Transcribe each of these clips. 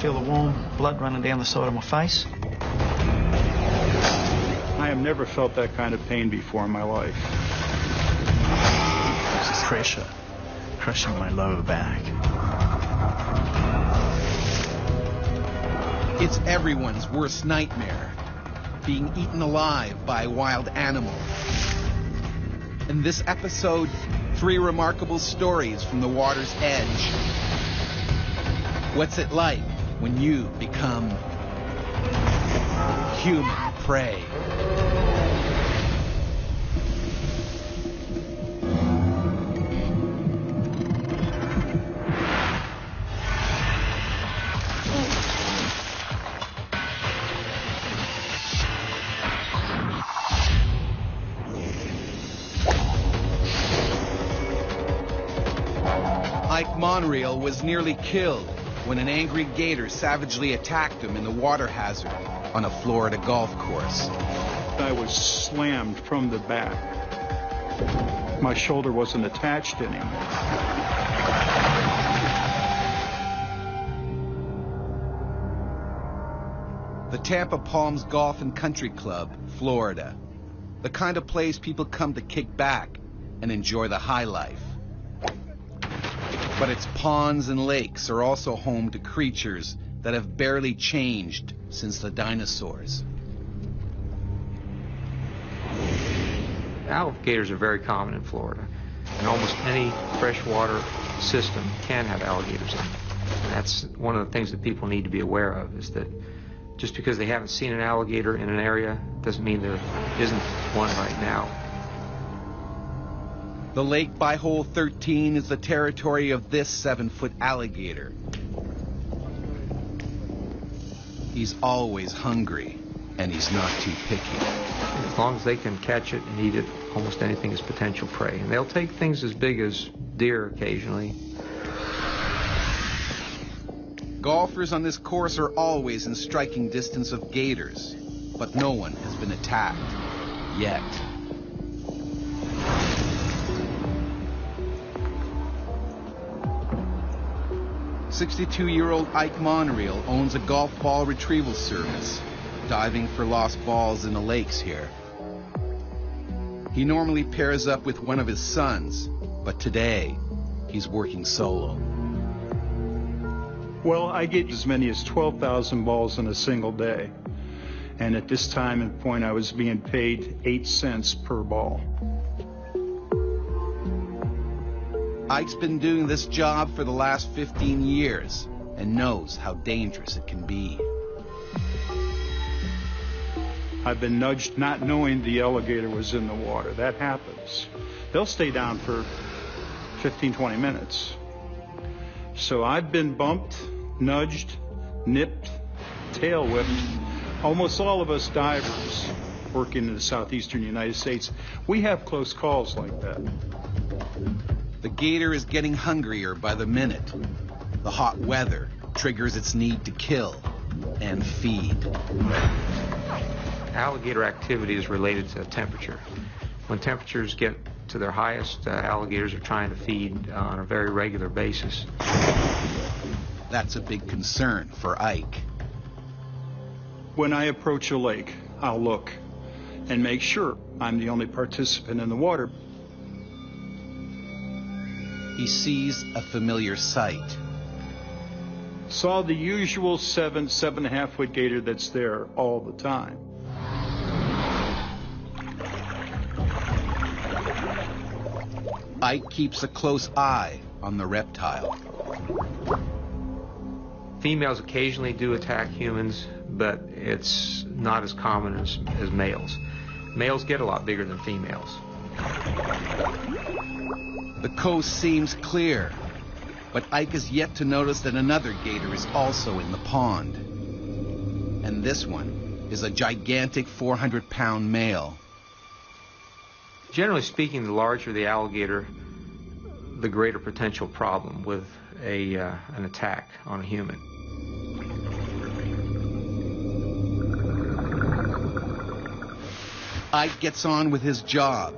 feel the warm blood running down the side of my face. I have never felt that kind of pain before in my life. There's pressure crushing my lower back. It's everyone's worst nightmare, being eaten alive by a wild animal. In this episode, 3 remarkable stories from the water's edge. What's it like when you become human prey? Monreal was nearly killed when an angry gator savagely attacked him in the water hazard on a Florida golf course. I was slammed from the back. My shoulder wasn't attached anymore. The Tampa Palms Golf and Country Club, Florida. The kind of place people come to kick back and enjoy the high life. But its ponds and lakes are also home to creatures that have barely changed since the dinosaurs. Alligators are very common in Florida, and almost any freshwater system can have alligators in it. And that's one of the things that people need to be aware of, is that just because they haven't seen an alligator in an area doesn't mean there isn't one right now. The lake by hole 13 is the territory of this 7-foot alligator. He's always hungry, and he's not too picky. As long as they can catch it and eat it, almost anything is potential prey. And they'll take things as big as deer occasionally. Golfers on this course are always in striking distance of gators, but no one has been attacked yet. "62-year-old Ike Monreal owns a golf ball retrieval service, diving for lost balls in the lakes here. He normally pairs up with one of his sons, but today he's working solo. Well, I get as many as 12,000 balls in a single day. And at this time and point, I was being paid 8 cents per ball. Ike's been doing this job for the last 15 years and knows how dangerous it can be. I've been nudged not knowing the alligator was in the water. That happens. They'll stay down for 15, 20 minutes. So I've been bumped, nudged, nipped, tail whipped. Almost all of us divers working in the southeastern United States, we have close calls like that. The gator is getting hungrier by the minute. The hot weather triggers its need to kill and feed. Alligator activity is related to temperature. When temperatures get to their highest, alligators are trying to feed on a very regular basis. That's a big concern for Ike. When I approach a lake, I'll look and make sure I'm the only participant in the water. He sees a familiar sight. Saw the usual 7.5 foot gator that's there all the time. Ike keeps a close eye on the reptile. Females occasionally do attack humans, but it's not as common as males. Males get a lot bigger than females. The coast seems clear, but Ike has yet to notice that another gator is also in the pond. And this one is a gigantic 400-pound male. Generally speaking, the larger the alligator, the greater potential problem with an attack on a human. Ike gets on with his job.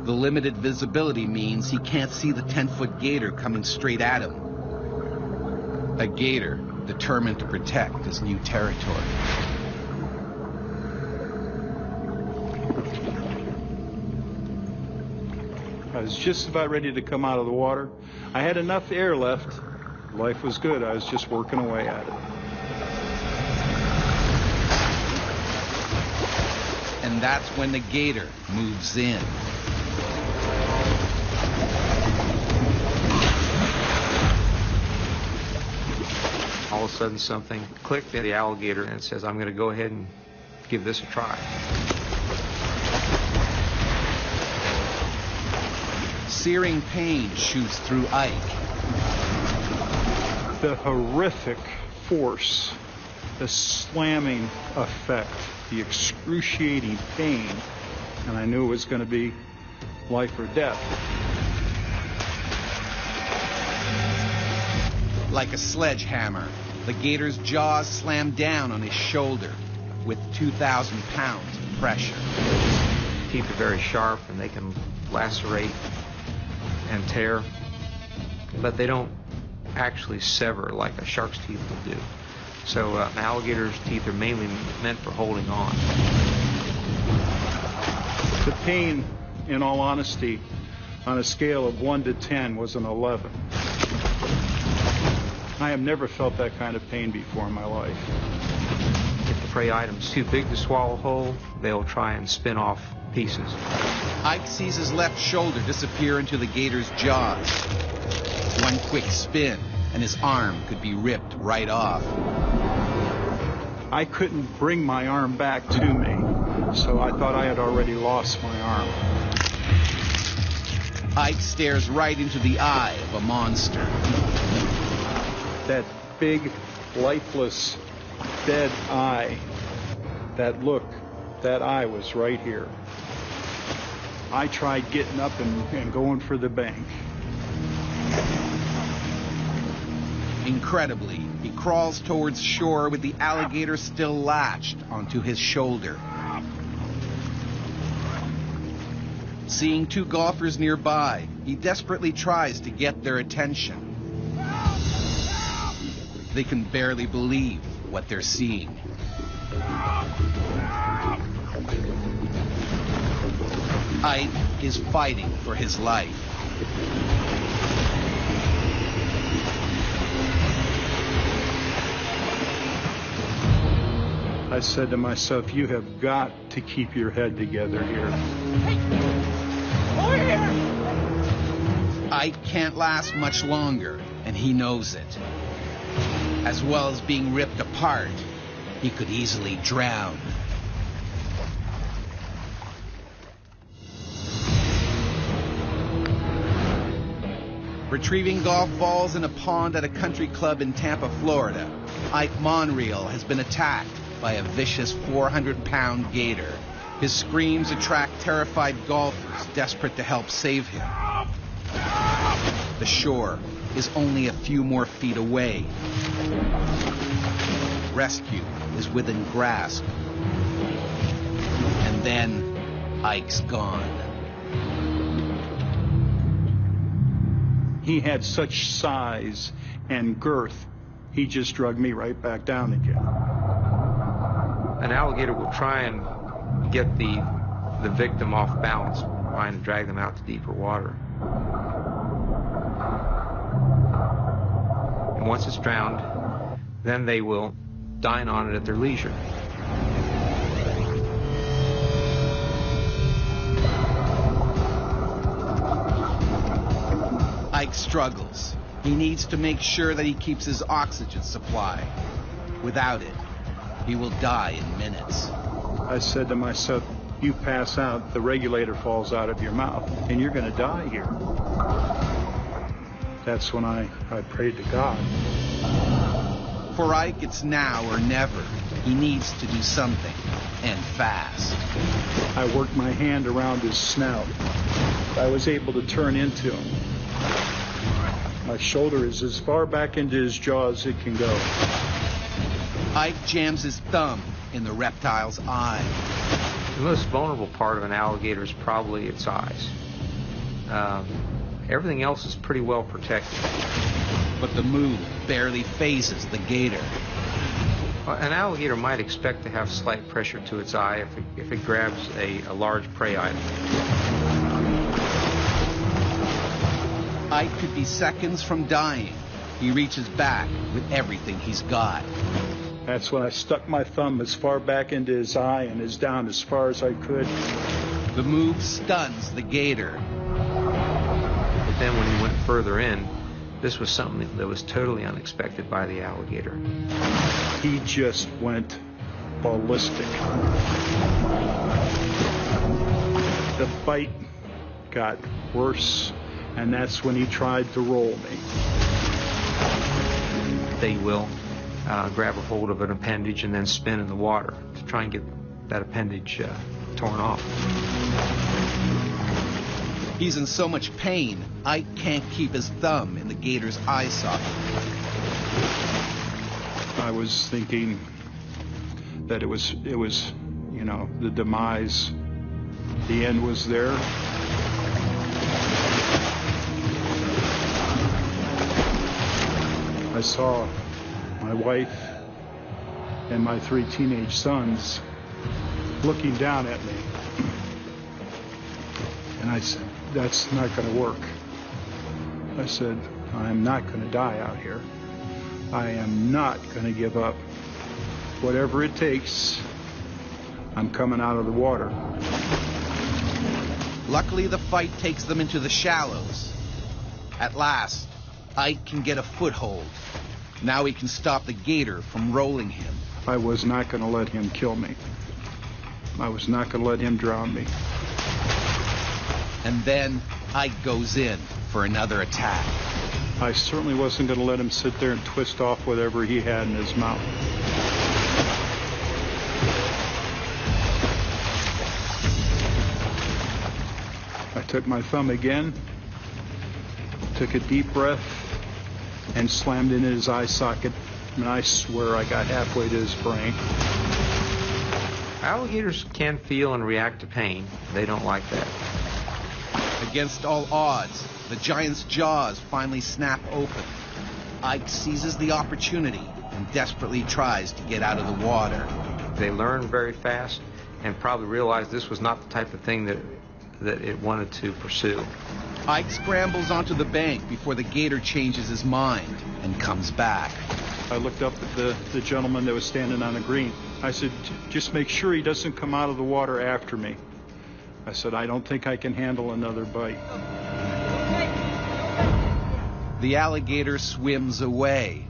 The limited visibility means he can't see the 10-foot gator coming straight at him. A gator determined to protect his new territory. I was just about ready to come out of the water. I had enough air left. Life was good. I was just working away at it. And that's when the gator moves in. All of a sudden something clicked at the alligator and it says, I'm going to go ahead and give this a try. Searing pain shoots through Ike. The horrific force, the slamming effect, the excruciating pain, and I knew it was going to be life or death. Like a sledgehammer, the gator's jaws slammed down on his shoulder with 2,000 pounds of pressure. Teeth are very sharp and they can lacerate and tear, but they don't actually sever like a shark's teeth will do. So an alligator's teeth are mainly meant for holding on. The pain, in all honesty, on a scale of 1 to 10 was an 11. I have never felt that kind of pain before in my life. If the prey item's too big to swallow whole, they'll try and spin off pieces. Ike sees his left shoulder disappear into the gator's jaws. One quick spin, and his arm could be ripped right off. I couldn't bring my arm back to me, so I thought I had already lost my arm. Ike stares right into the eye of a monster. That big, lifeless, dead eye, that look, that eye was right here. I tried getting up and going for the bank. Incredibly, he crawls towards shore with the alligator still latched onto his shoulder. Seeing two golfers nearby, he desperately tries to get their attention. They can barely believe what they're seeing. Ike is fighting for his life. I said to myself, you have got to keep your head together here. Over here! Ike can't last much longer, and he knows it. As well as being ripped apart, he could easily drown. Retrieving golf balls in a pond at a country club in Tampa, Florida, Ike Monreal has been attacked by a vicious 400-pound gator. His screams attract terrified golfers desperate to help save him. The shore is only a few more feet away. Rescue is within grasp. And then Ike's gone. He had such size and girth, he just dragged me right back down again. An alligator will try and get the victim off balance, trying to drag them out to deeper water. And once it's drowned, then they will dine on it at their leisure. Ike struggles. He needs to make sure that he keeps his oxygen supply. Without it, he will die in minutes. I said to myself, you pass out, the regulator falls out of your mouth, and you're going to die here. That's when I prayed to God. For Ike, it's now or never. He needs to do something, and fast. I worked my hand around his snout. I was able to turn into him. My shoulder is as far back into his jaw as it can go. Ike jams his thumb in the reptile's eye. The most vulnerable part of an alligator is probably its eyes. Everything else is pretty well protected. But the move barely phases the gator. An alligator might expect to have slight pressure to its eye if it grabs a large prey item. Ike could be seconds from dying. He reaches back with everything he's got. That's when I stuck my thumb as far back into his eye and as down as far as I could. The move stuns the gator. But then when he went further in, this was something that was totally unexpected by the alligator. He just went ballistic. The bite got worse, and that's when he tried to roll me. They will grab a hold of an appendage and then spin in the water to try and get that appendage torn off. He's in so much pain, Ike can't keep his thumb in the gator's eye socket. I was thinking that it was, you know, the demise. The end was there. I saw my wife and my 3 teenage sons looking down at me. And I said, that's not going to work. I said, I'm not going to die out here. I am not going to give up. Whatever it takes, I'm coming out of the water. Luckily, the fight takes them into the shallows. At last, Ike can get a foothold. Now he can stop the gator from rolling him. I was not going to let him kill me. I was not going to let him drown me. And then Ike goes in for another attack. I certainly wasn't going to let him sit there and twist off whatever he had in his mouth. I took my thumb again, took a deep breath, and slammed it in his eye socket, and I swear I got halfway to his brain. Alligators can feel and react to pain. They don't like that. Against all odds, the giant's jaws finally snap open. Ike seizes the opportunity and desperately tries to get out of the water. They learn very fast and probably realized this was not the type of thing that it wanted to pursue. Ike scrambles onto the bank before the gator changes his mind and comes back. I looked up at the gentleman that was standing on the green. I said, just make sure he doesn't come out of the water after me. I said, I don't think I can handle another bite. The alligator swims away.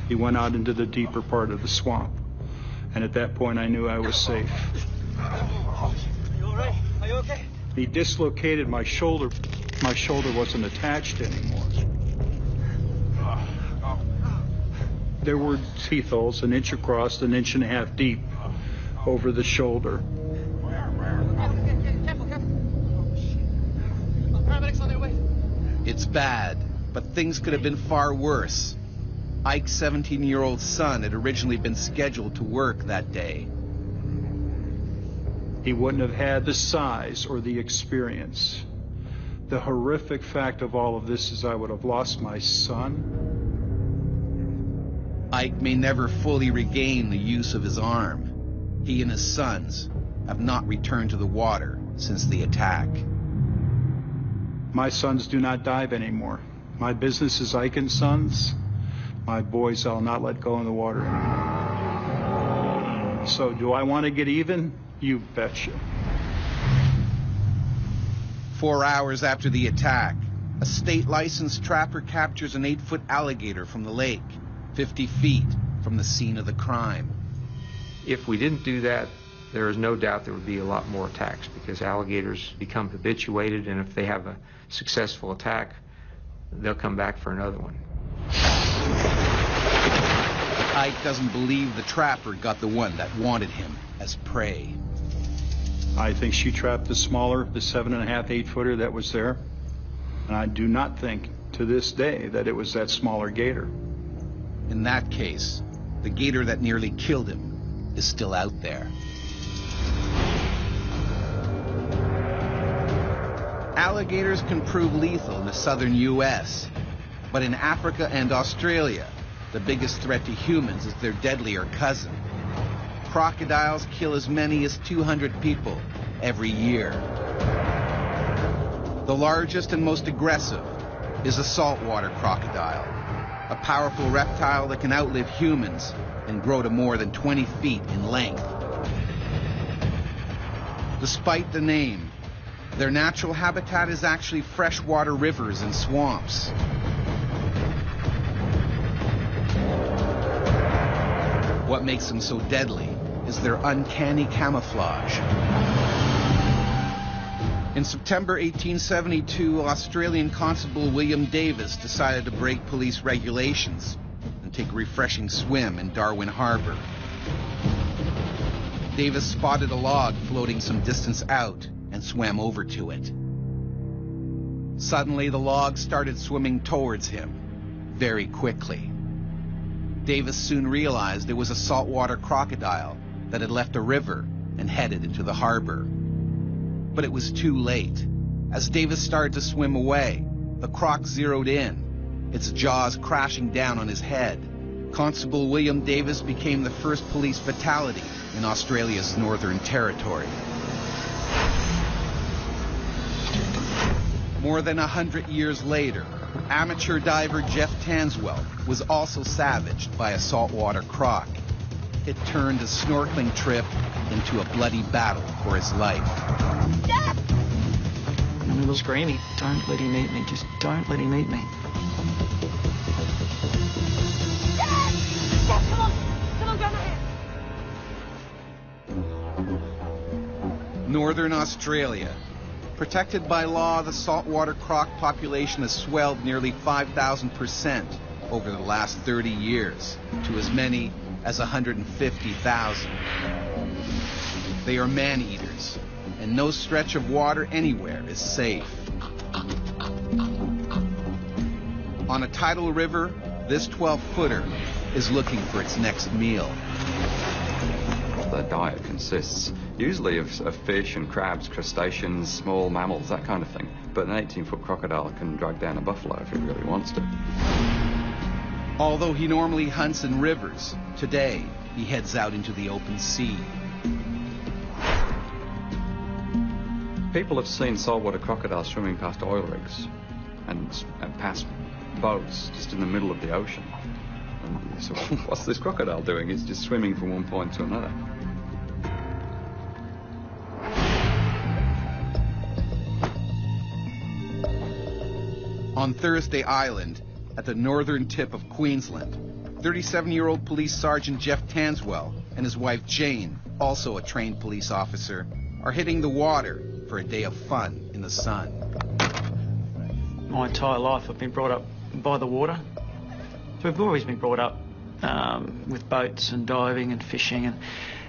He went out into the deeper part of the swamp. And at that point, I knew I was safe. Are you all right? Are you okay? He dislocated my shoulder. My shoulder wasn't attached anymore. There were teeth holes 1 inch across, 1.5 inches deep over the shoulder. Paramedics on their way. It's bad, but things could have been far worse. Ike's 17-year-old son had originally been scheduled to work that day. He wouldn't have had the size or the experience. The horrific fact of all of this is I would have lost my son. Ike may never fully regain the use of his arm. He and his sons have not returned to the water since the attack. My sons do not dive anymore. My business is Ike and Sons. My boys I'll not let go in the water anymore. So do I want to get even? You betcha. 4 hours after the attack, a state-licensed trapper captures an 8-foot alligator from the lake, 50 feet from the scene of the crime. If we didn't do that, there is no doubt there would be a lot more attacks because alligators become habituated, and if they have a successful attack, they'll come back for another one. Ike doesn't believe the trapper got the one that wanted him as prey. I think she trapped the smaller, the 7.5, 8-footer that was there. And I do not think to this day that it was that smaller gator. In that case, the gator that nearly killed him is still out there. Alligators can prove lethal in the southern U.S., but in Africa and Australia, the biggest threat to humans is their deadlier cousin. Crocodiles kill as many as 200 people every year. The largest and most aggressive is a saltwater crocodile, a powerful reptile that can outlive humans and grow to more than 20 feet in length. Despite the name, their natural habitat is actually freshwater rivers and swamps. What makes them so deadly is their uncanny camouflage. In September 1872, Australian Constable William Davis decided to break police regulations and take a refreshing swim in Darwin Harbour. Davis spotted a log floating some distance out and swam over to it. Suddenly, the log started swimming towards him, very quickly. Davis soon realized it was a saltwater crocodile that had left a river and headed into the harbor. But it was too late. As Davis started to swim away, the croc zeroed in, its jaws crashing down on his head. Constable William Davis became the first police fatality in Australia's Northern Territory. More than 100 years later, amateur diver Jeff Tanswell was also savaged by a saltwater croc. It turned a snorkeling trip into a bloody battle for his life. And he was screaming, "Don't let him eat me, just don't let him eat me." Come on, grab my hand. Northern Australia. Protected by law, the saltwater croc population has swelled nearly 5,000% over the last 30 years to as many as 150,000. They are man-eaters, and no stretch of water anywhere is safe. On a tidal river, this 12-footer is looking for its next meal. Their diet consists usually of fish and crabs, crustaceans, small mammals, that kind of thing. But an 18-foot crocodile can drag down a buffalo if it really wants to. Although he normally hunts in rivers, today he heads out into the open sea. People have seen saltwater crocodiles swimming past oil rigs and past boats just in the middle of the ocean. And so what's this crocodile doing? It's just swimming from one point to another. On Thursday Island, at the northern tip of Queensland, 37-year-old police sergeant Jeff Tanswell and his wife Jane, also a trained police officer, are hitting the water for a day of fun in the sun. My entire life I've been brought up by the water. So we've always been brought up with boats and diving and fishing, and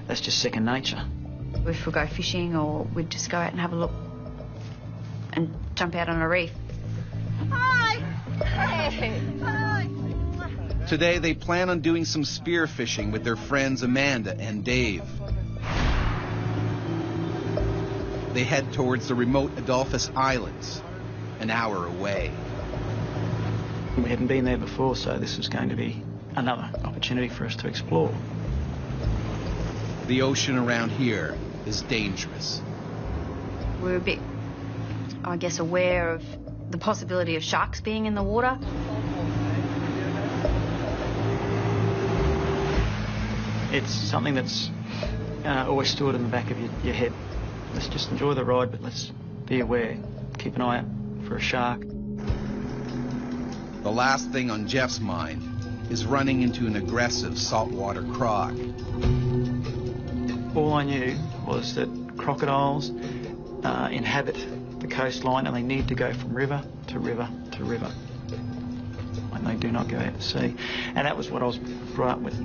that's just second nature. If we go fishing, or we'd just go out and have a look and jump out on a reef. Hi! Hey! Hi! Today they plan on doing some spearfishing with their friends Amanda and Dave. They head towards the remote Adolphus Islands, an hour away. We hadn't been there before, so this was going to be another opportunity for us to explore. The ocean around here is dangerous. We're a bit, I guess, aware of the possibility of sharks being in the water. It's something that's always stored in the back of your head. Let's just enjoy the ride, but let's be aware. Keep an eye out for a shark. The last thing on Jeff's mind is running into an aggressive saltwater croc. All I knew was that crocodiles inhabit the coastline, and they need to go from river to river to river. And they do not go out to sea. And that was what I was brought up with.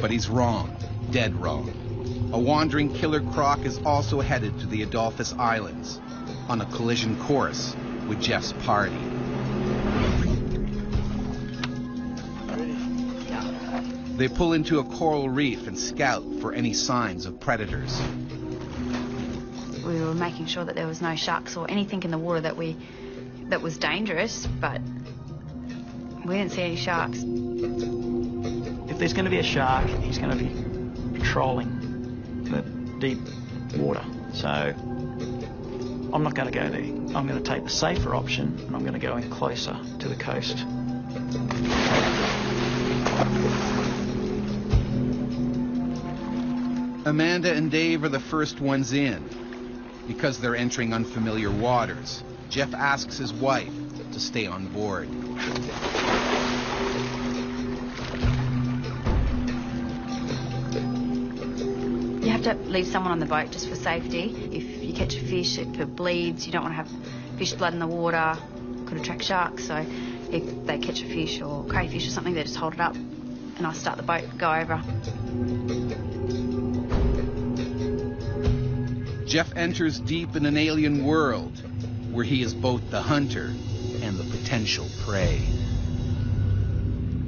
But he's wrong, dead wrong. A wandering killer croc is also headed to the Adolphus Islands on a collision course with Jeff's party. They pull into a coral reef and scout for any signs of predators. We were were making sure that there was no sharks or anything in the water that was dangerous, but we didn't see any sharks. If there's going to be a shark, he's going to be patrolling the deep water. So I'm not going to go there. I'm going to take the safer option, and I'm going to go in closer to the coast. Amanda and Dave are the first ones in. Because they're entering unfamiliar waters, Jeff asks his wife to stay on board. You have to leave someone on the boat just for safety. If you catch a fish, if it bleeds, you don't want to have fish blood in the water. Could attract sharks, so if they catch a fish or crayfish or something, they just hold it up and I start the boat, go over. Jeff enters deep in an alien world where he is both the hunter and the potential prey.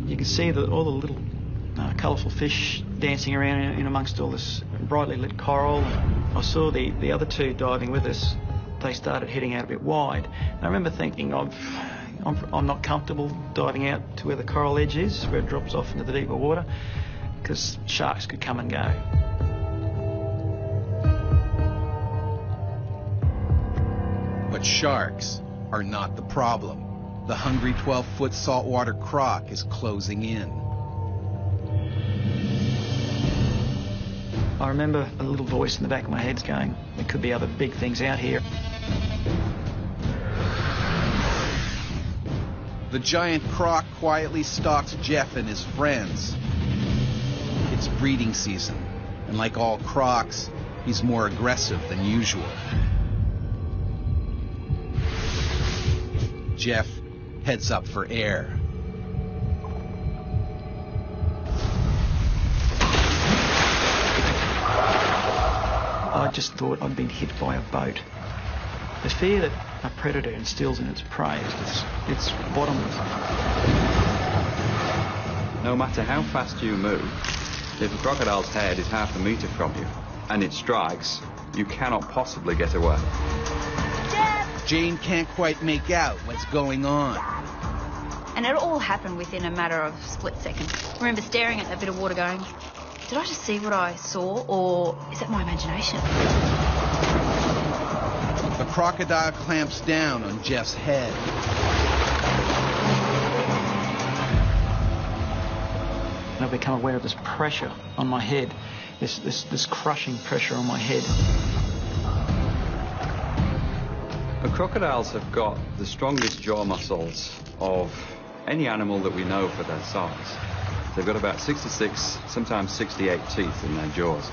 You can see all the little colourful fish dancing around in amongst all this brightly lit coral. I saw the other two diving with us. They started heading out a bit wide. And I remember thinking, I'm not comfortable diving out to where the coral edge is, where it drops off into the deeper water, because sharks could come and go. But sharks are not the problem. The hungry 12-foot saltwater croc is closing in. I remember a little voice in the back of my head going, there could be other big things out here. The giant croc quietly stalks Jeff and his friends. It's breeding season, and like all crocs, he's more aggressive than usual. Jeff heads up for air. I just thought I'd been hit by a boat. The fear that a predator instills in its prey, it's bottomless. No matter how fast you move, if a crocodile's head is half a metre from you and it strikes, you cannot possibly get away. Jane can't quite make out what's going on. And it all happened within a matter of a split second. I remember staring at that bit of water going, did I just see what I saw, or is that my imagination? The crocodile clamps down on Jeff's head. And I've become aware of this pressure on my head, this crushing pressure on my head. The crocodiles have got the strongest jaw muscles of any animal that we know for their size. They've got about 66, sometimes 68 teeth in their jaws.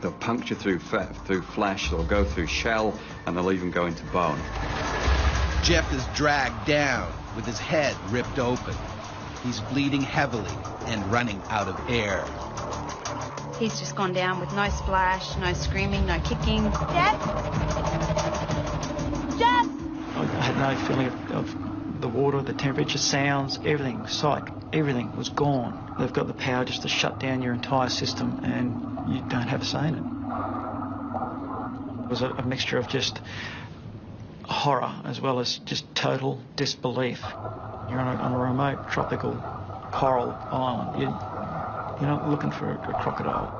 They'll puncture through flesh, they'll go through shell, and they'll even go into bone. Jeff is dragged down with his head ripped open. He's bleeding heavily and running out of air. He's just gone down with no splash, no screaming, no kicking. Jeff! Jeff! I had no feeling of the water, the temperature, sounds, everything, sight, everything was gone. They've got the power just to shut down your entire system and you don't have a say in it. It was a mixture of just horror as well as just total disbelief. You're on a remote tropical coral island. You're not looking for a crocodile.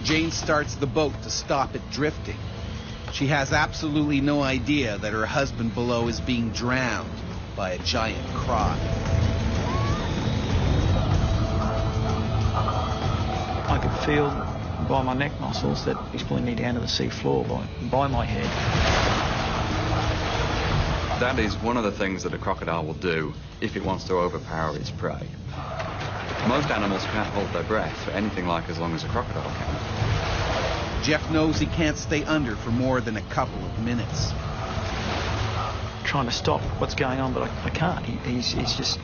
Jane starts the boat to stop it drifting. She has absolutely no idea that her husband below is being drowned by a giant croc. I could feel by my neck muscles that he's pulling me down to the sea floor by my head. That is one of the things that a crocodile will do if it wants to overpower its prey. Most animals can't hold their breath for anything like as long as a crocodile can. Jeff knows he can't stay under for more than a couple of minutes. Trying to stop what's going on, but I can't. He's just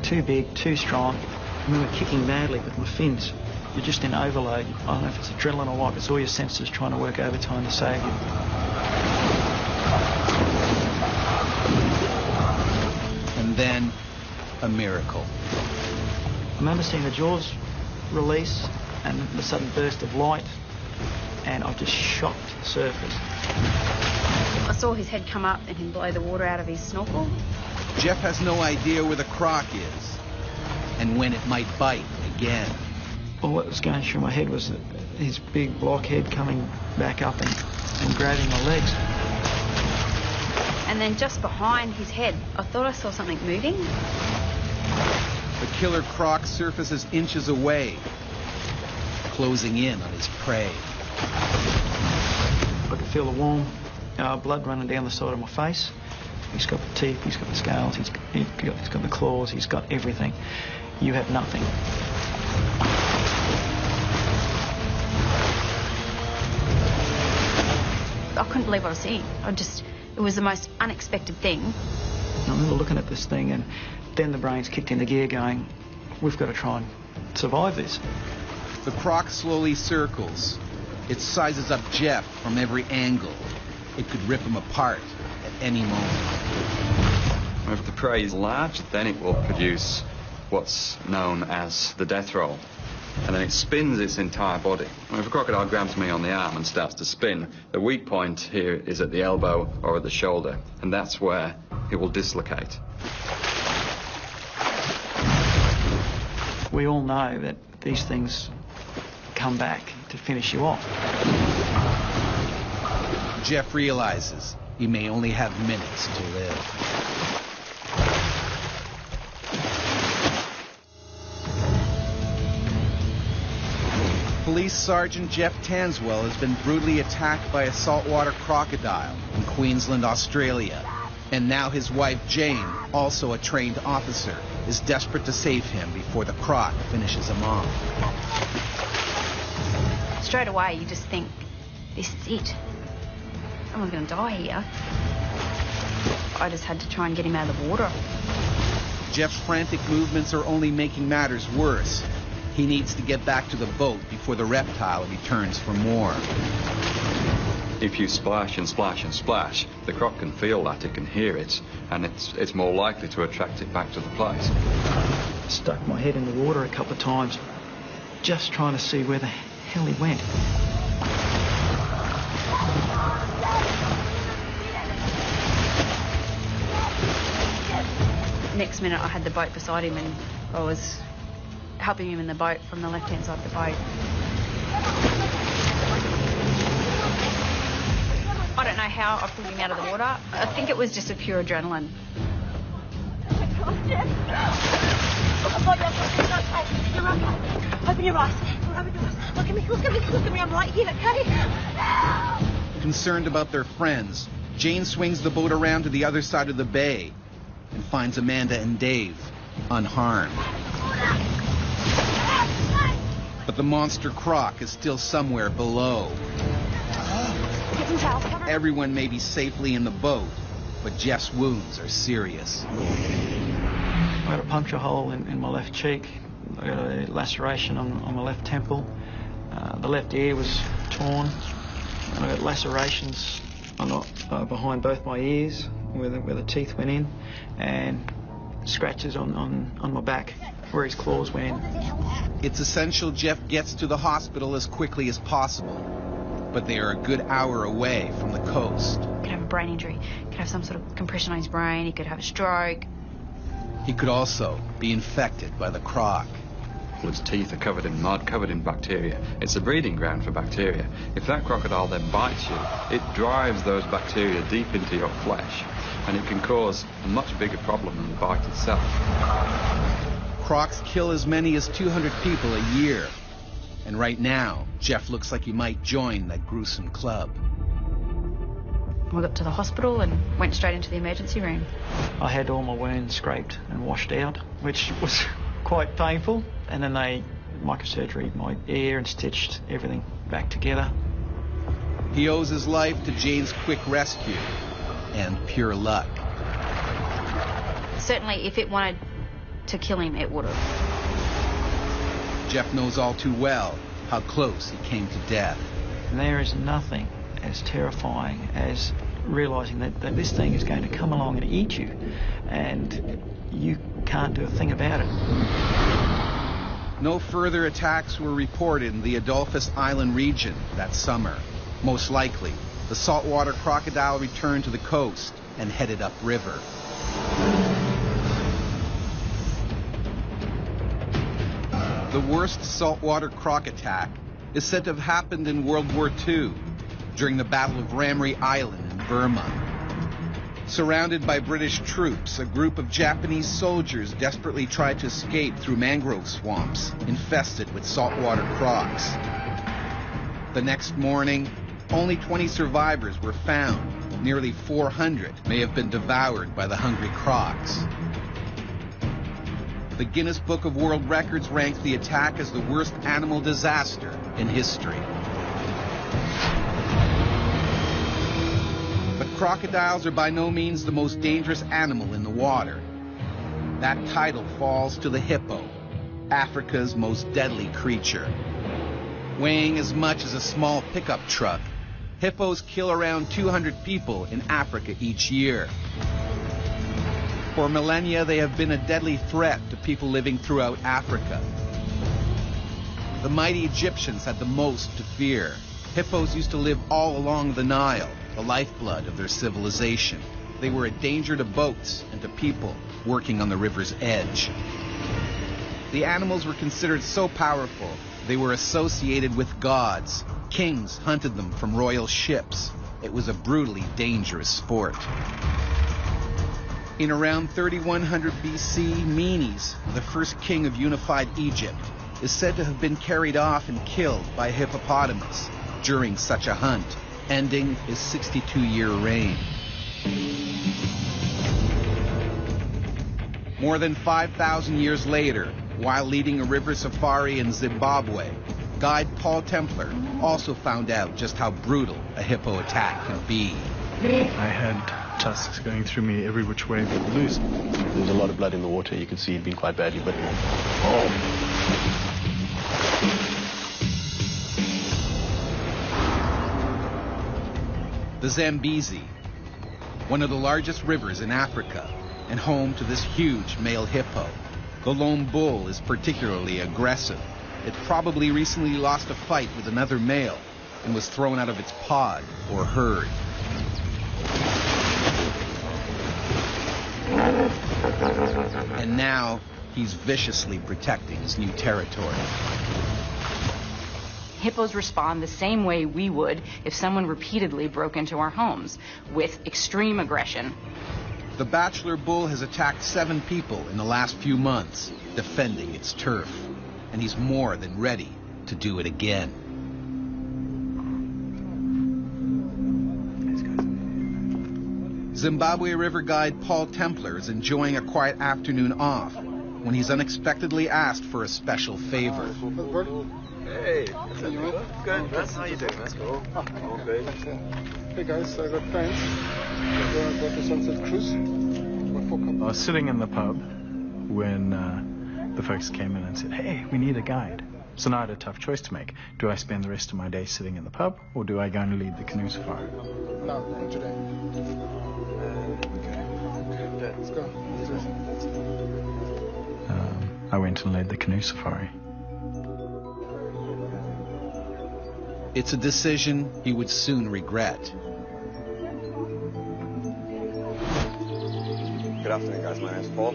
too big, too strong. I remember kicking madly with my fins. You're just in overload. I don't know if it's adrenaline or what. It's all your senses trying to work overtime to save you. And then, a miracle. I remember seeing the jaws release and the sudden burst of light, and I just shot to the surface. I saw his head come up and him blow the water out of his snorkel. Jeff has no idea where the croc is and when it might bite again. Well, what was going through my head was that his big block head coming back up and grabbing my legs. And then just behind his head, I thought I saw something moving. The killer croc surfaces inches away, closing in on his prey. I could feel the warm blood running down the side of my face. He's got the teeth, he's got the scales, he's got the claws, he's got everything. You have nothing. I couldn't believe what I was seeing. It was the most unexpected thing. I remember looking at this thing, and then the brains kicked into gear going, we've got to try and survive this. The croc slowly circles. It sizes up Jeff from every angle. It could rip him apart at any moment. If the prey is large, then it will produce what's known as the death roll. And then it spins its entire body. If a crocodile grabs me on the arm and starts to spin, the weak point here is at the elbow or at the shoulder, and that's where it will dislocate. We all know that these things come back to finish you off. Jeff realizes he may only have minutes to live. Police Sergeant Jeff Tanswell has been brutally attacked by a saltwater crocodile in Queensland, Australia. And now his wife Jane, also a trained officer, is desperate to save him before the croc finishes him off. Straight away, you just think, this is it. Someone's going to die here. I just had to try and get him out of the water. Jeff's frantic movements are only making matters worse. He needs to get back to the boat before the reptile returns for more. If you splash and splash and splash, the croc can feel that, it can hear it, and it's more likely to attract it back to the place. I stuck my head in the water a couple of times, just trying to see where the hell he went. Next minute, I had the boat beside him and I was helping him in the boat from the left-hand side of the boat. I don't know how I pulled him out of the water. I think it was just a pure adrenaline. Oh, Jeff. You're okay. Open your eyes. Open your eyes. Look at me. Look at me. Look at me. I'm right here, okay? Concerned about their friends, Jane swings the boat around to the other side of the bay and finds Amanda and Dave unharmed. But the monster croc is still somewhere below. Everyone may be safely in the boat, but Jeff's wounds are serious. I got a puncture hole in my left cheek. I got a laceration on my left temple. The left ear was torn. And I got lacerations behind both my ears where the teeth went in, and scratches on my back where his claws went in. It's essential Jeff gets to the hospital as quickly as possible, but they are a good hour away from the coast. He could have a brain injury. He could have some sort of compression on his brain. He could have a stroke. He could also be infected by the croc. Its teeth are covered in mud, covered in bacteria. It's a breeding ground for bacteria. If that crocodile then bites you, it drives those bacteria deep into your flesh, and it can cause a much bigger problem than the bite itself. Crocs kill as many as 200 people a year. And right now, Jeff looks like he might join that gruesome club. We got to the hospital and went straight into the emergency room. I had all my wounds scraped and washed out, which was quite painful. And then they microsurgery my ear and stitched everything back together. He owes his life to Jane's quick rescue and pure luck. Certainly, if it wanted to kill him, it would have. Jeff knows all too well how close he came to death. And there is nothing as terrifying as realising that this thing is going to come along and eat you, and you can't do a thing about it. No further attacks were reported in the Adolphus Island region that summer. Most likely, the saltwater crocodile returned to the coast and headed upriver. The worst saltwater croc attack is said to have happened in World War II during the Battle of Ramree Island in Burma. Surrounded by British troops, a group of Japanese soldiers desperately tried to escape through mangrove swamps infested with saltwater crocs. The next morning, only 20 survivors were found. Nearly 400 may have been devoured by the hungry crocs. The Guinness Book of World Records ranks the attack as the worst animal disaster in history. But crocodiles are by no means the most dangerous animal in the water. That title falls to the hippo, Africa's most deadly creature. Weighing as much as a small pickup truck, hippos kill around 200 people in Africa each year. For millennia, they have been a deadly threat to people living throughout Africa. The mighty Egyptians had the most to fear. Hippos used to live all along the Nile, the lifeblood of their civilization. They were a danger to boats and to people working on the river's edge. The animals were considered so powerful, they were associated with gods. Kings hunted them from royal ships. It was a brutally dangerous sport. In around 3100 BC, Menes, the first king of unified Egypt, is said to have been carried off and killed by a hippopotamus during such a hunt, ending his 62-year reign. More than 5,000 years later, while leading a river safari in Zimbabwe, guide Paul Templar also found out just how brutal a hippo attack can be. I had tusks going through me every which way but loose. There was a lot of blood in the water. You could see he'd been quite badly bitten. Oh. The Zambezi, one of the largest rivers in Africa, and home to this huge male hippo. The lone bull is particularly aggressive. It probably recently lost a fight with another male and was thrown out of its pod or herd. And now he's viciously protecting his new territory. Hippos respond the same way we would if someone repeatedly broke into our homes, with extreme aggression. The bachelor bull has attacked 7 people in the last few months, defending its turf. And he's more than ready to do it again. Zimbabwe River guide Paul Templar is enjoying a quiet afternoon off when he's unexpectedly asked for a special favor. Hey, good. That's how you doing. That's cool. Okay. Hey guys, I got plans. We're going to Sunset Cruise. I was sitting in the pub when the folks came in and said, hey, we need a guide. So now I had a tough choice to make. Do I spend the rest of my day sitting in the pub, or do I go and lead the canoe safari? No, today. Okay, let's go. I went and led the canoe safari. It's a decision he would soon regret. Good afternoon, guys. My name's Paul.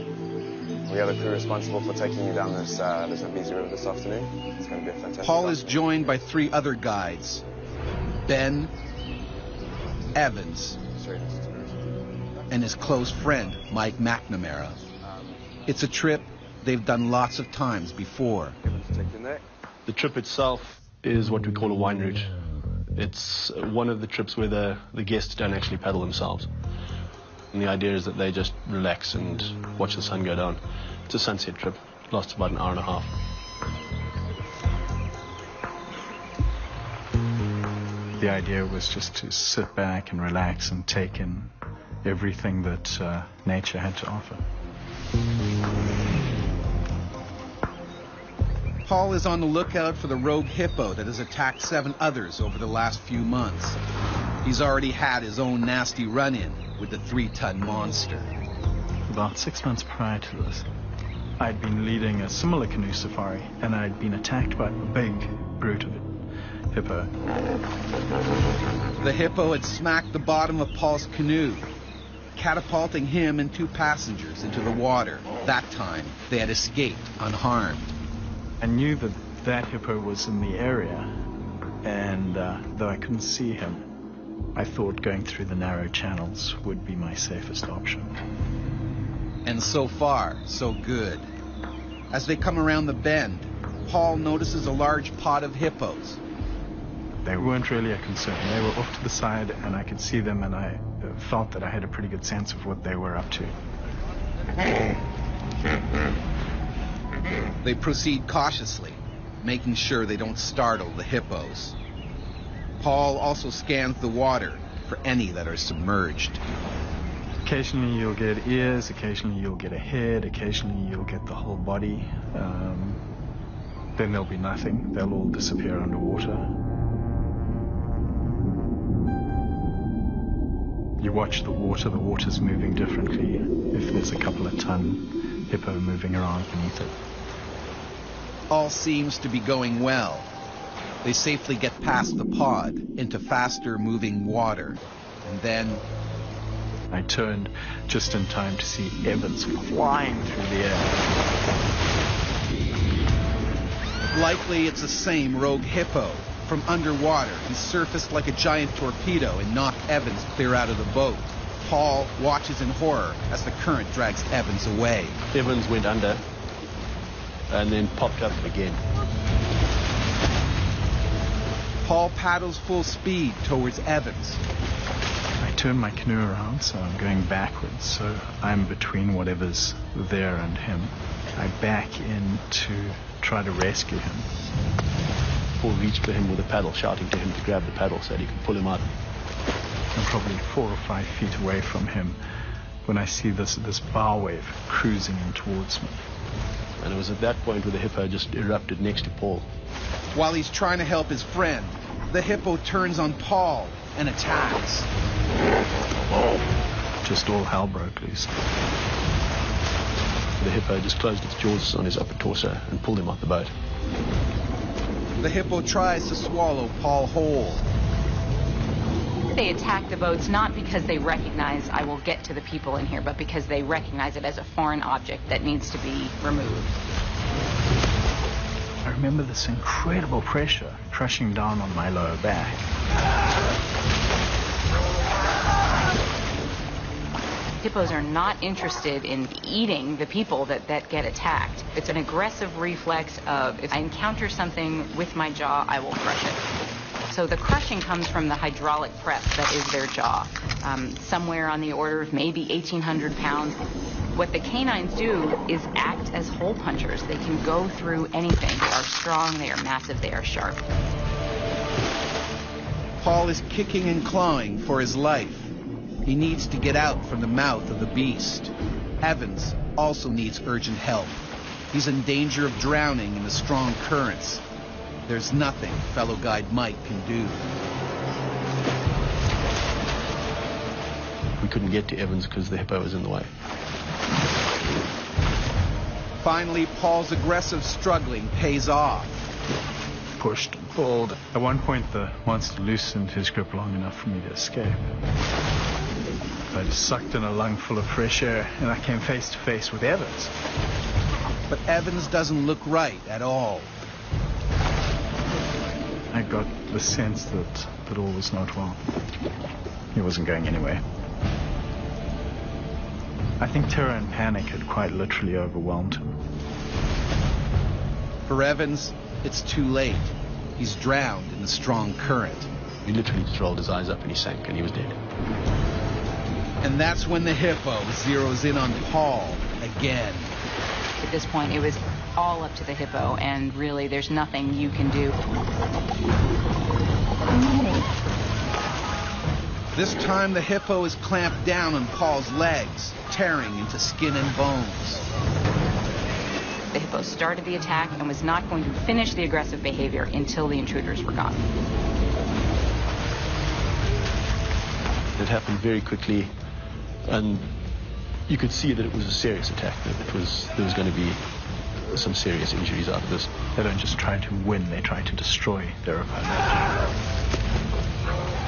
We are the crew responsible for taking you down this Zambezi River this afternoon. It's going to be a fantastic Paul is joined by 3 other guides, Ben, Evans, and his close friend, Mike McNamara. It's a trip they've done lots of times before. The trip itself is what we call a wine route. It's one of the trips where the guests don't actually paddle themselves. And the idea is that they just relax and watch the sun go down. It's a sunset trip. It lasts about an hour and a half. The idea was just to sit back and relax and take in everything that nature had to offer. Paul is on the lookout for the rogue hippo that has attacked 7 others over the last few months. He's already had his own nasty run-in with the 3-ton monster. About 6 months prior to this, I'd been leading a similar canoe safari, and I'd been attacked by a big brute of a hippo. The hippo had smacked the bottom of Paul's canoe, catapulting him and 2 passengers into the water. That time, they had escaped unharmed. I knew that that hippo was in the area, and though I couldn't see him, I thought going through the narrow channels would be my safest option. And so far, so good. As they come around the bend, Paul notices a large pod of hippos. They weren't really a concern. They were off to the side, and I could see them, and I felt that I had a pretty good sense of what they were up to. They proceed cautiously, making sure they don't startle the hippos. Paul also scans the water for any that are submerged. Occasionally you'll get ears, occasionally you'll get a head, occasionally you'll get the whole body. Then there'll be nothing. They'll all disappear underwater. You watch the water's moving differently if there's a couple of ton hippo moving around beneath it. All seems to be going well. They safely get past the pod into faster moving water. And then I turned just in time to see Evans flying through the air. Likely it's the same rogue hippo. From underwater, he surfaced like a giant torpedo and knocked Evans clear out of the boat. Paul watches in horror as the current drags Evans away. Evans went under and then popped up again. Paul paddles full speed towards Evans. I turn my canoe around, so I'm going backwards, so I'm between whatever's there and him. I back in to try to rescue him. Paul reached for him with a paddle, shouting to him to grab the paddle so that he could pull him out. I'm probably 4 or 5 feet away from him when I see this bow wave cruising in towards me. And it was at that point where the hippo just erupted next to Paul. While he's trying to help his friend, the hippo turns on Paul and attacks. Just all hell broke loose. The hippo just closed its jaws on his upper torso and pulled him off the boat. The hippo tries to swallow Paul whole. They attack the boats not because they recognize I will get to the people in here, but because they recognize it as a foreign object that needs to be removed. I remember this incredible pressure crushing down on my lower back. Hippos are not interested in eating the people that get attacked. It's an aggressive reflex of, if I encounter something with my jaw, I will crush it. So the crushing comes from the hydraulic press that is their jaw, somewhere on the order of maybe 1,800 pounds. What the canines do is act as hole punchers. They can go through anything. They are strong, they are massive, they are sharp. Paul is kicking and clawing for his life. He needs to get out from the mouth of the beast. Evans also needs urgent help. He's in danger of drowning in the strong currents. There's nothing fellow guide Mike can do. We couldn't get to Evans because the hippo was in the way. Finally, Paul's aggressive struggling pays off. Pushed and pulled. At one point, the monster loosened his grip long enough for me to escape. I just sucked in a lung full of fresh air, and I came face to face with Evans. But Evans doesn't look right at all. I got the sense that all was not well. He wasn't going anywhere. I think terror and panic had quite literally overwhelmed him. For Evans, it's too late. He's drowned in the strong current. He literally just rolled his eyes up and he sank and he was dead. And that's when the hippo zeroes in on Paul again. At this point, it was all up to the hippo, and really there's nothing you can do. This time the hippo is clamped down on Paul's legs, tearing into skin and bones. The hippo started the attack and was not going to finish the aggressive behavior until the intruders were gone. It happened very quickly, and you could see that it was a serious attack, that there was going to be some serious injuries out of this. They don't just try to win, they try to destroy their opponent.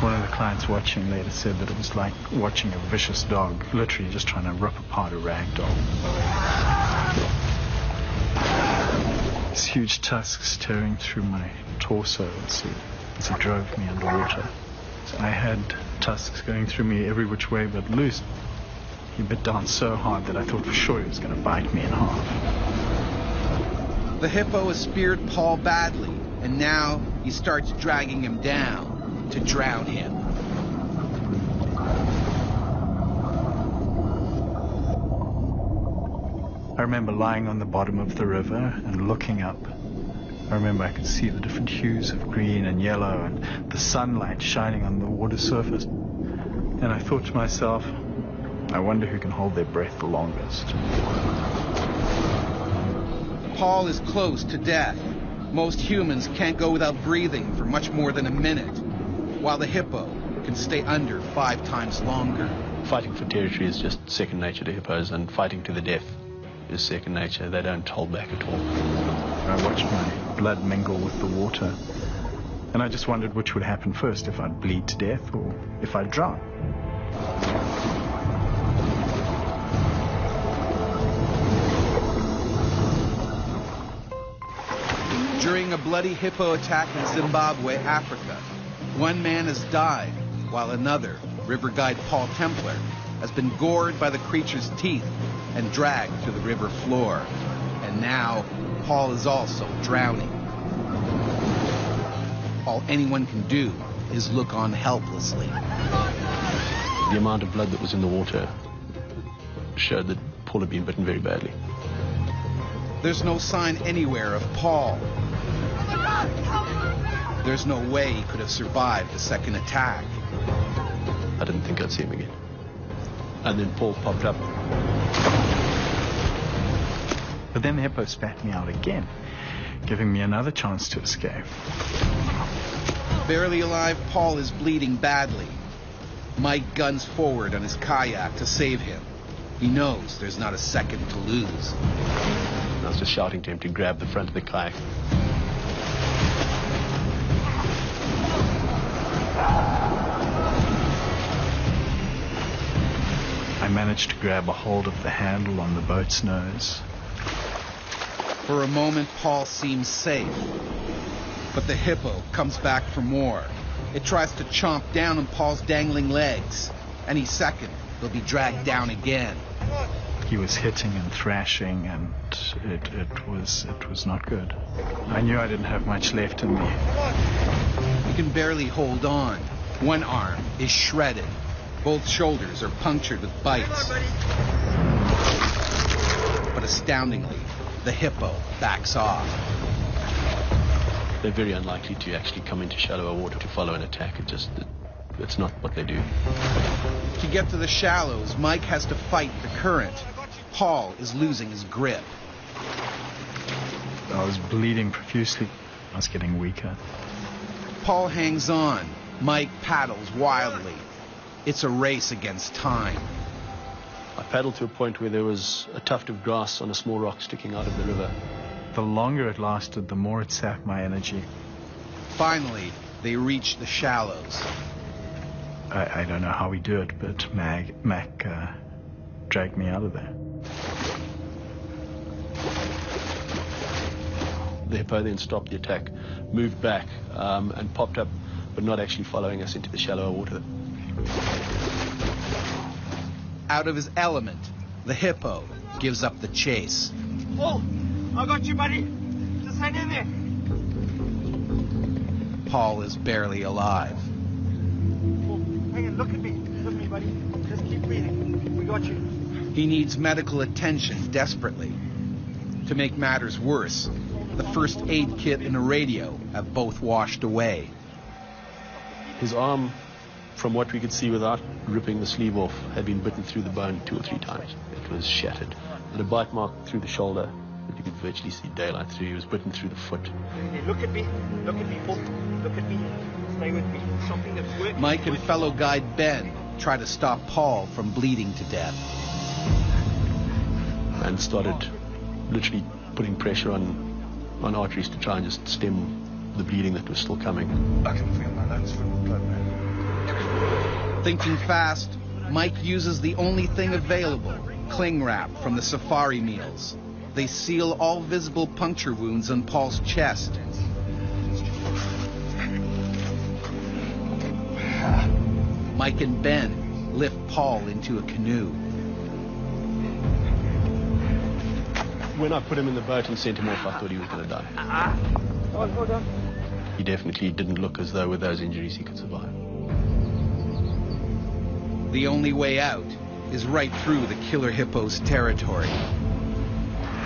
One of the clients watching later said that it was like watching a vicious dog, literally just trying to rip apart a rag doll. These huge tusks tearing through my torso as it drove me underwater. So I had tusks going through me every which way but loose. He bit down so hard that I thought for sure he was going to bite me in half. The hippo has speared Paul badly, and now he starts dragging him down to drown him. I remember lying on the bottom of the river and looking up. I remember I could see the different hues of green and yellow and the sunlight shining on the water surface. And I thought to myself, I wonder who can hold their breath the longest. Paul is close to death. Most humans can't go without breathing for much more than a minute, while the hippo can stay under 5 times longer. Fighting for territory is just second nature to hippos, and fighting to the death is second nature. They don't hold back at all. I watched my blood mingle with the water, and I just wondered which would happen first, if I'd bleed to death or if I'd drown. During a bloody hippo attack in Zimbabwe, Africa, one man has died, while another, river guide Paul Templar, has been gored by the creature's teeth and dragged to the river floor. And now, Paul is also drowning. All anyone can do is look on helplessly. The amount of blood that was in the water showed that Paul had been bitten very badly. There's no sign anywhere of Paul. There's no way he could have survived the second attack. I didn't think I'd see him again. And then Paul popped up. But then the hippo spat me out again, giving me another chance to escape. Barely alive, Paul is bleeding badly. Mike guns forward on his kayak to save him. He knows there's not a second to lose. I was just shouting to him to grab the front of the kayak. I managed to grab a hold of the handle on the boat's nose. For a moment, Paul seems safe. But the hippo comes back for more. It tries to chomp down on Paul's dangling legs. Any second, they'll be dragged down again. He was hitting and thrashing, and it was not good. I knew I didn't have much left in me. He can barely hold on. One arm is shredded. Both shoulders are punctured with bites. But astoundingly, the hippo backs off. They're very unlikely to actually come into shallower water to follow an attack. It's not what they do. To get to the shallows, Mike has to fight the current. Paul is losing his grip. I was bleeding profusely. I was getting weaker. Paul hangs on. Mike paddles wildly. It's a race against time. I paddled to a point where there was a tuft of grass on a small rock sticking out of the river. The longer it lasted, the more it sapped my energy. Finally, they reach the shallows. I don't know how we do it, but Mac dragged me out of there. The hippo then stopped the attack, moved back, and popped up, but not actually following us into the shallower water. Out of his element, the hippo gives up the chase. Oh, I got you, buddy. Just hang in there. Paul is barely alive. Oh, hang on, look at me. Look at me, buddy. Just keep breathing. We got you. He needs medical attention desperately. To make matters worse, the first aid kit and a radio have both washed away. His arm, from what we could see without ripping the sleeve off, had been bitten through the bone 2 or 3 times. It was shattered. And a bite mark through the shoulder that you could virtually see daylight through. He was bitten through the foot. Hey, look at me. Look at me, Paul. Look at me. Stay with me. Something that's working. Mike and fellow guide Ben try to stop Paul from bleeding to death. And started literally putting pressure on arteries to try and just stem the bleeding that was still coming. I can feel my lungs full of blood, man. Thinking fast, Mike uses the only thing available, cling wrap from the safari meals. They seal all visible puncture wounds on Paul's chest. Mike and Ben lift Paul into a canoe. When I put him in the boat and sent him off, I thought he was going to die. Hold on. He definitely didn't look as though with those injuries he could survive. The only way out is right through the killer hippo's territory.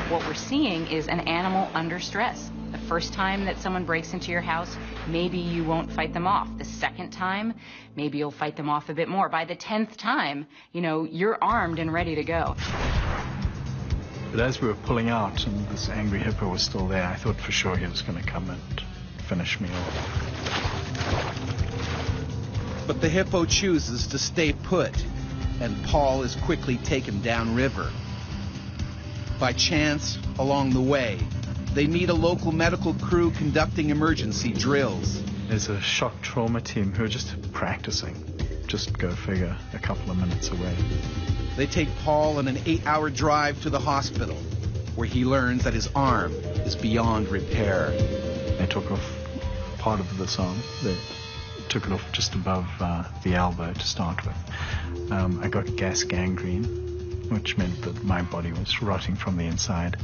What we're seeing is an animal under stress. The first time that someone breaks into your house, maybe you won't fight them off. The second time, maybe you'll fight them off a bit more. By the 10th time, you're armed and ready to go. But as we were pulling out and this angry hippo was still there, I thought for sure he was going to come and finish me off. But the hippo chooses to stay put, and Paul is quickly taken downriver. By chance, along the way, they meet a local medical crew conducting emergency drills. There's a shock trauma team who are just practicing. Just go figure, a couple of minutes away. They take Paul on an 8-hour drive to the hospital, where he learns that his arm is beyond repair. They took off part of this arm. They took it off just above the elbow to start with. I got gas gangrene, which meant that my body was rotting from the inside.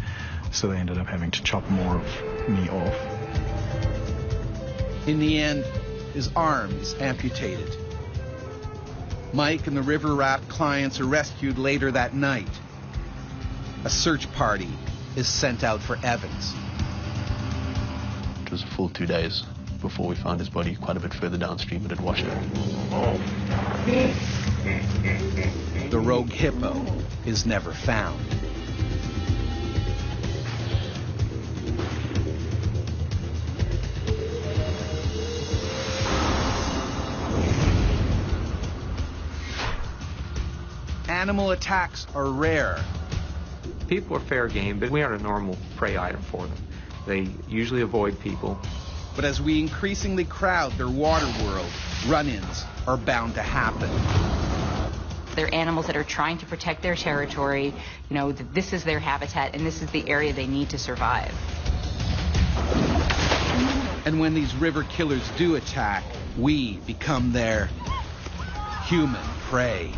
So they ended up having to chop more of me off. In the end, his arm is amputated. Mike and the river raft clients are rescued later that night. A search party is sent out for Evans. It was a full 2 days before we found his body quite a bit further downstream. It had washed out. The rogue hippo is never found. Animal attacks are rare. People are fair game, but we aren't a normal prey item for them. They usually avoid people. But as we increasingly crowd their water world, run-ins are bound to happen. They're animals that are trying to protect their territory, that this is their habitat and this is the area they need to survive. And when these river killers do attack, we become their human prey.